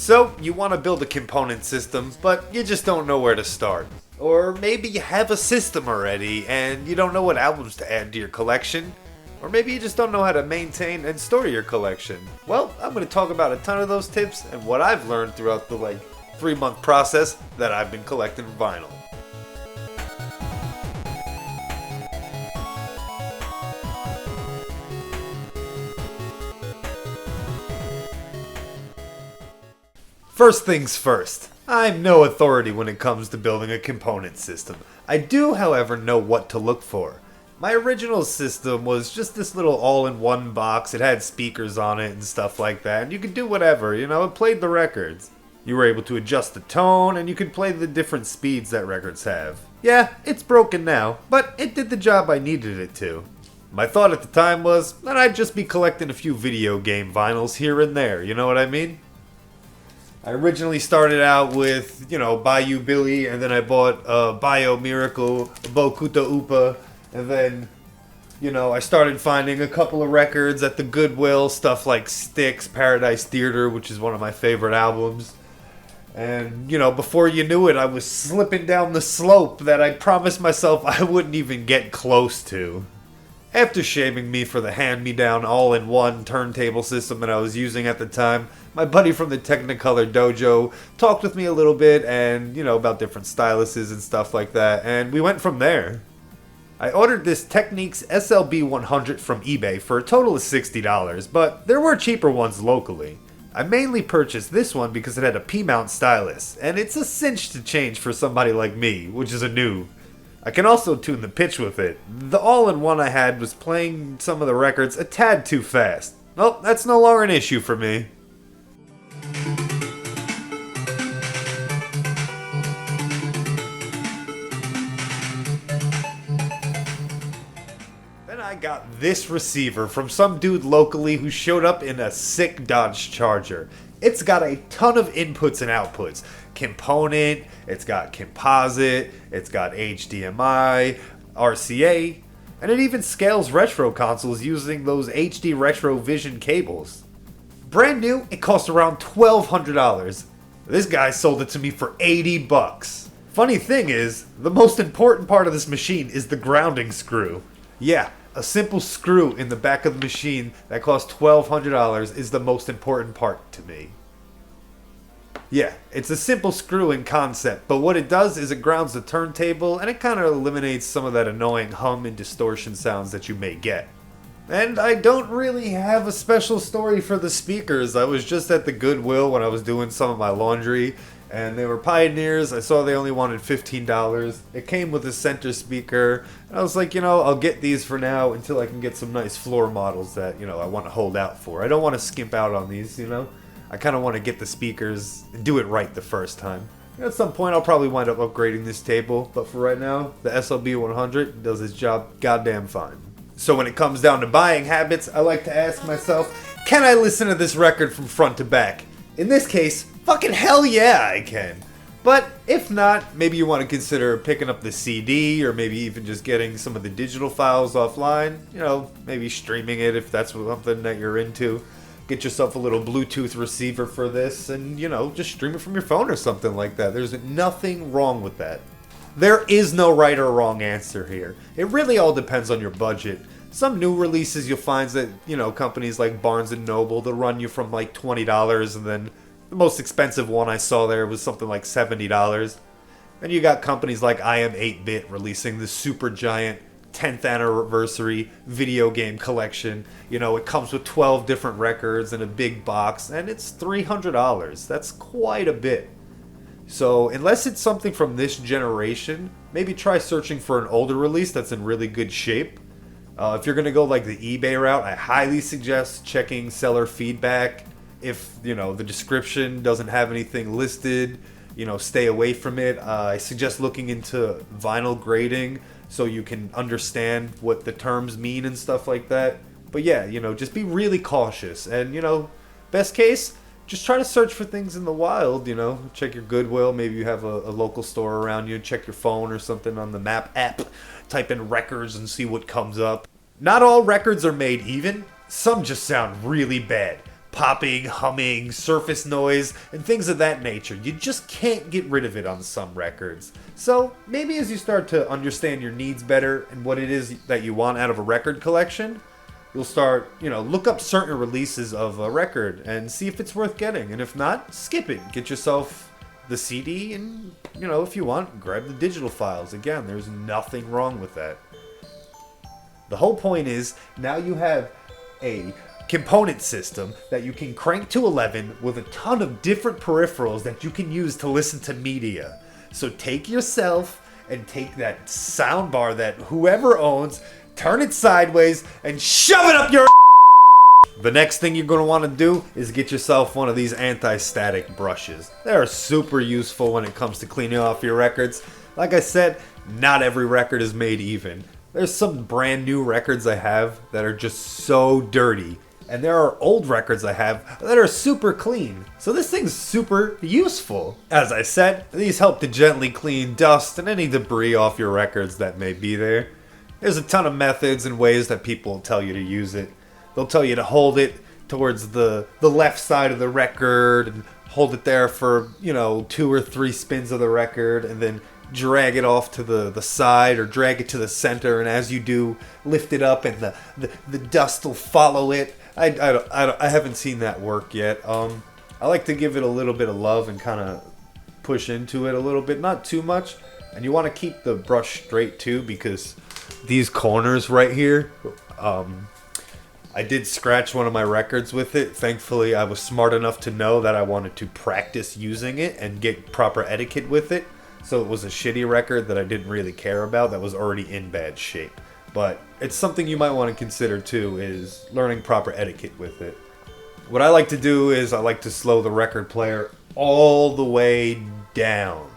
So, you want to build a component system, but you just don't know where to start. Or maybe you have a system already and you don't know what albums to add to your collection. Or maybe you just don't know how to maintain and store your collection. Well, I'm going to talk about a ton of those tips and what I've learned throughout the 3-month process that I've been collecting vinyl. First things first, I'm no authority when it comes to building a component system. I do, however, know what to look for. My original system was just this little all-in-one box. It had speakers on it and stuff like that, and you could do whatever, it played the records. You were able to adjust the tone, and you could play the different speeds that records have. Yeah, it's broken now, but it did the job I needed it to. My thought at the time was that I'd just be collecting a few video game vinyls here and there, you know what I mean? I originally started out with, Bayou Billy, and then I bought Bio Miracle, Bokuta Upa, and then, I started finding a couple of records at the Goodwill, stuff like Styx, Paradise Theater, which is one of my favorite albums. And, before you knew it, I was slipping down the slope that I promised myself I wouldn't even get close to. After shaming me for the hand-me-down all-in-one turntable system that I was using at the time, my buddy from the Technicolor Dojo talked with me a little bit and, about different styluses and stuff like that, and we went from there. I ordered this Technics SLB 100 from eBay for a total of $60, but there were cheaper ones locally. I mainly purchased this one because it had a P-mount stylus, and it's a cinch to change for somebody like me, which is a noob. I can also tune the pitch with it. The all-in-one I had was playing some of the records a tad too fast. Well, that's no longer an issue for me. Then I got this receiver from some dude locally who showed up in a sick Dodge Charger. It's got a ton of inputs and outputs. Component, it's got composite, it's got HDMI, RCA, and it even scales retro consoles using those HD Retro Vision cables. Brand new, it cost around $1,200. This guy sold it to me for $80. Funny thing is, the most important part of this machine is the grounding screw. Yeah, a simple screw in the back of the machine that cost $1,200 is the most important part to me. Yeah, it's a simple screw in concept, but what it does is it grounds the turntable and it kind of eliminates some of that annoying hum and distortion sounds that you may get. And I don't really have a special story for the speakers. I was just at the Goodwill when I was doing some of my laundry, and they were Pioneers. I saw they only wanted $15. It came with a center speaker, and I was like, I'll get these for now until I can get some nice floor models that, I want to hold out for. I don't want to skimp out on these, I kind of want to get the speakers and do it right the first time. At some point, I'll probably wind up upgrading this table, but for right now, the SLB 100 does its job goddamn fine. So when it comes down to buying habits, I like to ask myself, can I listen to this record from front to back? In this case, fucking hell yeah, I can. But if not, maybe you want to consider picking up the CD, or maybe even just getting some of the digital files offline. Maybe streaming it if that's something that you're into. Get yourself a little Bluetooth receiver for this and, just stream it from your phone or something like that. There's nothing wrong with that. There is no right or wrong answer here. It really all depends on your budget. Some new releases you'll find that, companies like Barnes & Noble, they'll run you from like $20, and then the most expensive one I saw there was something like $70. Then you got companies like I Am 8-Bit releasing the super giant 10th anniversary video game collection. It comes with 12 different records and a big box, and it's $300. That's quite a bit. So unless it's something from this generation, maybe try searching for an older release that's in really good shape. If you're going to go like the eBay route, I highly suggest checking seller feedback. If, the description doesn't have anything listed, stay away from it. I suggest looking into vinyl grading so you can understand what the terms mean and stuff like that. But yeah, just be really cautious. And, best case, just try to search for things in the wild, Check your Goodwill. Maybe you have a local store around you. Check your phone or something on the map app. Type in records and see what comes up. Not all records are made even. Some just sound really bad. popping, humming, surface noise, and things of that nature. You just can't get rid of it on some records. So maybe as you start to understand your needs better and what it is that you want out of a record collection, you'll start, look up certain releases of a record and see if it's worth getting. And if not, skip it. Get yourself the CD and, if you want, grab the digital files. Again, there's nothing wrong with that. The whole point is now you have a component system that you can crank to 11 with a ton of different peripherals that you can use to listen to media. So take yourself and take that soundbar that whoever owns, turn it sideways, and shove it up your The next thing you're going to want to do is get yourself one of these anti-static brushes. They're super useful when it comes to cleaning off your records. Like I said, not every record is made even. There's some brand new records I have that are just so dirty. And there are old records I have that are super clean. So this thing's super useful. As I said, these help to gently clean dust and any debris off your records that may be there. There's a ton of methods and ways that people will tell you to use it. They'll tell you to hold it towards the left side of the record and hold it there for, 2 or 3 spins of the record and then drag it off to the side or drag it to the center, and as you do, lift it up and the dust will follow it. I haven't seen that work yet. I like to give it a little bit of love and kind of push into it a little bit, not too much. And you want to keep the brush straight too, because these corners right here, I did scratch one of my records with it. Thankfully, I was smart enough to know that I wanted to practice using it and get proper etiquette with it. So it was a shitty record that I didn't really care about that was already in bad shape. But it's something you might want to consider too, is learning proper etiquette with it. What I like to do is I like to slow the record player all the way down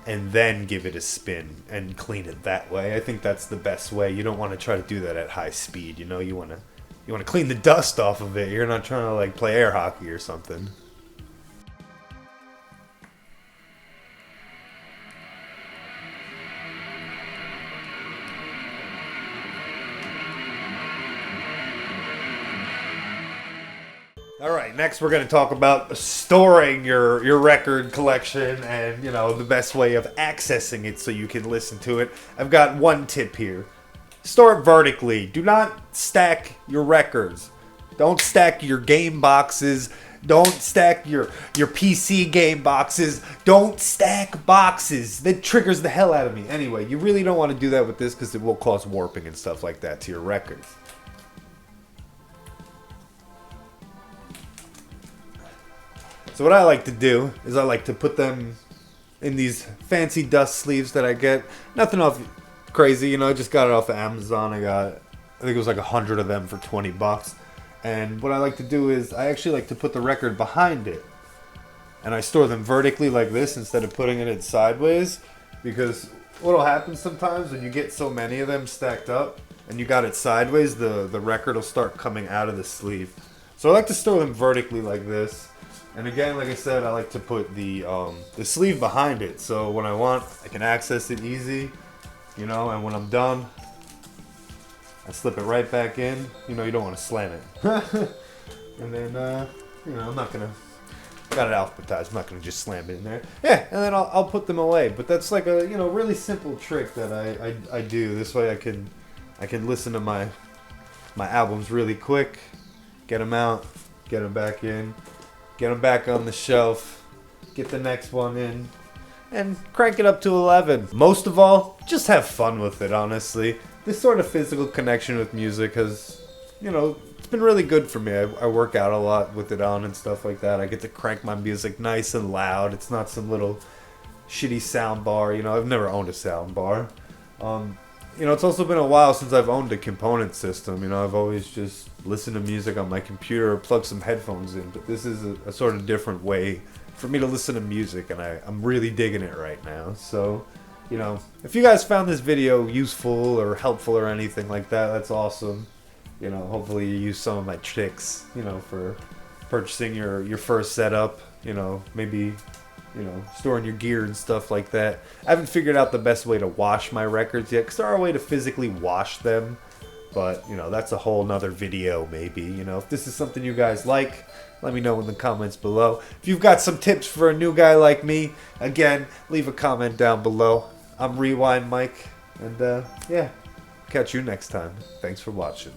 and then give it a spin and clean it that way. I think that's the best way. You don't want to try to do that at high speed. You want to clean the dust off of it. You're not trying to play air hockey or something. Alright, next we're going to talk about storing your record collection and, the best way of accessing it so you can listen to it. I've got one tip here. Store it vertically. Do not stack your records. Don't stack your game boxes. Don't stack your PC game boxes. Don't stack boxes. That triggers the hell out of me. Anyway, you really don't want to do that with this because it will cause warping and stuff like that to your records. So what I like to do is I like to put them in these fancy dust sleeves that I get. Nothing off crazy, I just got it off of Amazon. I think it was like 100 of them for $20. And what I like to do is I actually like to put the record behind it. And I store them vertically like this instead of putting it sideways. Because what'll happen sometimes when you get so many of them stacked up and you got it sideways, the record will start coming out of the sleeve. So I like to store them vertically like this. And again, like I said, I like to put the sleeve behind it, so when I want, I can access it easy, and when I'm done, I slip it right back in. You don't want to slam it. And then, I'm not gonna. I got it alphabetized. I'm not gonna just slam it in there. Yeah, and then I'll put them away. But that's like a really simple trick that I do. This way I can listen to my albums really quick, get them out, get them back in. Get them back on the shelf, get the next one in, and crank it up to 11. Most of all, just have fun with it, honestly. This sort of physical connection with music has, it's been really good for me. I work out a lot with it on and stuff like that. I get to crank my music nice and loud. It's not some little shitty sound bar. I've never owned a sound bar. It's also been a while since I've owned a component system. I've always just listened to music on my computer or plugged some headphones in. But this is a sort of different way for me to listen to music, and I'm really digging it right now. So, if you guys found this video useful or helpful or anything like that, that's awesome. Hopefully you use some of my tricks, for purchasing your first setup, maybe... storing your gear and stuff like that. I haven't figured out the best way to wash my records yet, because there are a way to physically wash them. But, you know, that's a whole nother video maybe. You know, if this is something you guys like, let me know in the comments below. If you've got some tips for a new guy like me, again, leave a comment down below. I'm Rewind Mike, and yeah, catch you next time. Thanks for watching.